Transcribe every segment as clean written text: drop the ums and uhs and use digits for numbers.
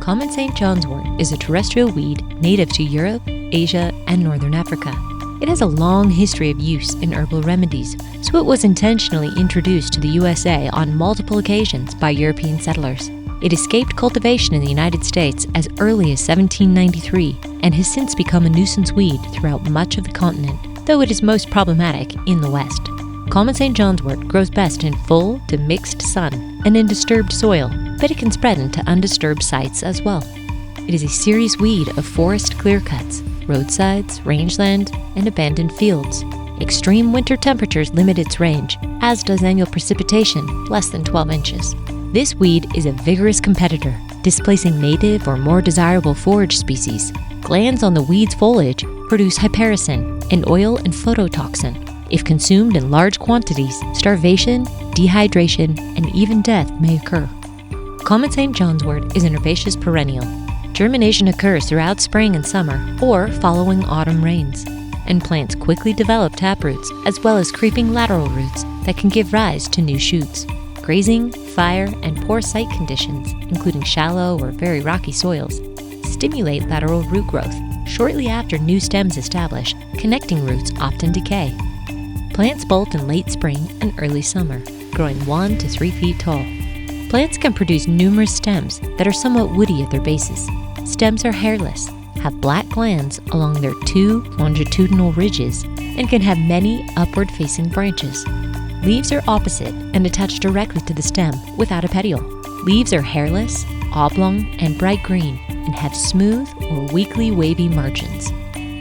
Common St. Johnswort is a terrestrial weed native to Europe, Asia, and northern Africa. It has a long history of use in herbal remedies, so it was intentionally introduced to the USA on multiple occasions by European settlers. It escaped cultivation in the United States as early as 1793 and has since become a nuisance weed throughout much of the continent, though it is most problematic in the West. Common St. Johnswort grows best in full to mixed sun and in disturbed soil, but it can spread into undisturbed sites as well. It is a serious weed of forest clear-cuts, roadsides, rangeland, and abandoned fields. Extreme winter temperatures limit its range, as does annual precipitation, less than 12 inches. This weed is a vigorous competitor, displacing native or more desirable forage species. Glands on the weed's foliage produce hypericin, an oil and phototoxin. If consumed in large quantities, starvation, dehydration, and even death may occur. Common St. Johnswort is an herbaceous perennial. Germination occurs throughout spring and summer or following autumn rains, and plants quickly develop taproots as well as creeping lateral roots that can give rise to new shoots. Grazing, fire, and poor site conditions, including shallow or very rocky soils, stimulate lateral root growth. Shortly after new stems establish, connecting roots often decay. Plants bolt in late spring and early summer, growing 1 to 3 feet tall. Plants can produce numerous stems that are somewhat woody at their bases. Stems are hairless, have black glands along their 2 longitudinal ridges, and can have many upward-facing branches. Leaves are opposite and attached directly to the stem without a petiole. Leaves are hairless, oblong, and bright green, and have smooth or weakly wavy margins.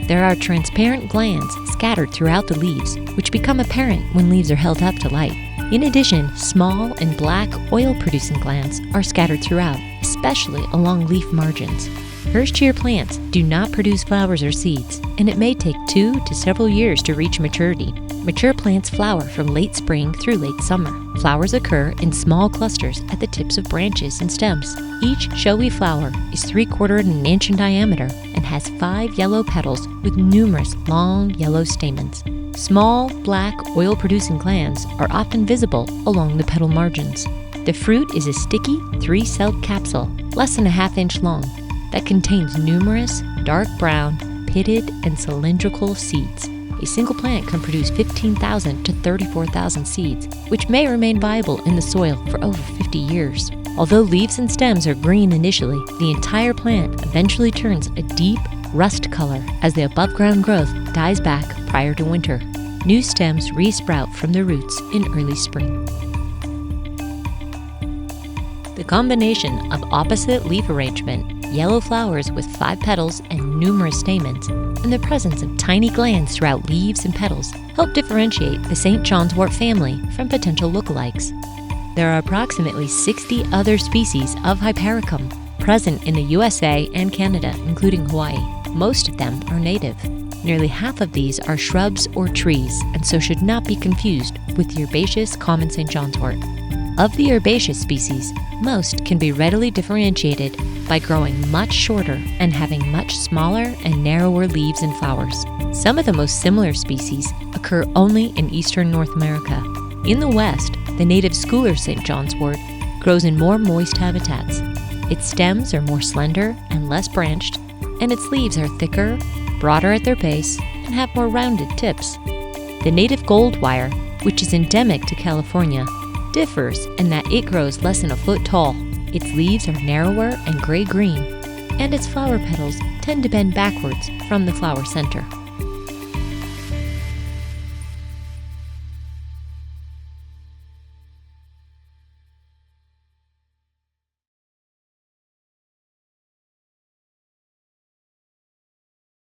There are transparent glands scattered throughout the leaves, which become apparent when leaves are held up to light. In addition, small and black oil-producing glands are scattered throughout, especially along leaf margins. First-year plants do not produce flowers or seeds, and it may take 2 to several years to reach maturity. Mature plants flower from late spring through late summer. Flowers occur in small clusters at the tips of branches and stems. Each showy flower is 3/4 inch in diameter and has 5 yellow petals with numerous long yellow stamens. Small, black, oil-producing glands are often visible along the petal margins. The fruit is a sticky, 3-celled capsule, less than a ½ inch long, that contains numerous, dark brown, pitted, and cylindrical seeds. A single plant can produce 15,000 to 34,000 seeds, which may remain viable in the soil for over 50 years. Although leaves and stems are green initially, the entire plant eventually turns a deep rust color as the above-ground growth dies back prior to winter. New stems re-sprout from the roots in early spring. The combination of opposite leaf arrangement, yellow flowers with 5 petals and numerous stamens, and the presence of tiny glands throughout leaves and petals help differentiate the St. Johnswort family from potential lookalikes. There are approximately 60 other species of Hypericum present in the USA and Canada, including Hawaii. Most of them are native. Nearly half of these are shrubs or trees, and so should not be confused with the herbaceous Common St. Johnswort. Of the herbaceous species, most can be readily differentiated by growing much shorter and having much smaller and narrower leaves and flowers. Some of the most similar species occur only in eastern North America. In the West, the native Schooler St. Johnswort grows in more moist habitats. Its stems are more slender and less branched, and its leaves are thicker, broader at their base, and have more rounded tips. The native goldwire, which is endemic to California, differs in that it grows less than a foot tall. Its leaves are narrower and gray-green, and its flower petals tend to bend backwards from the flower center.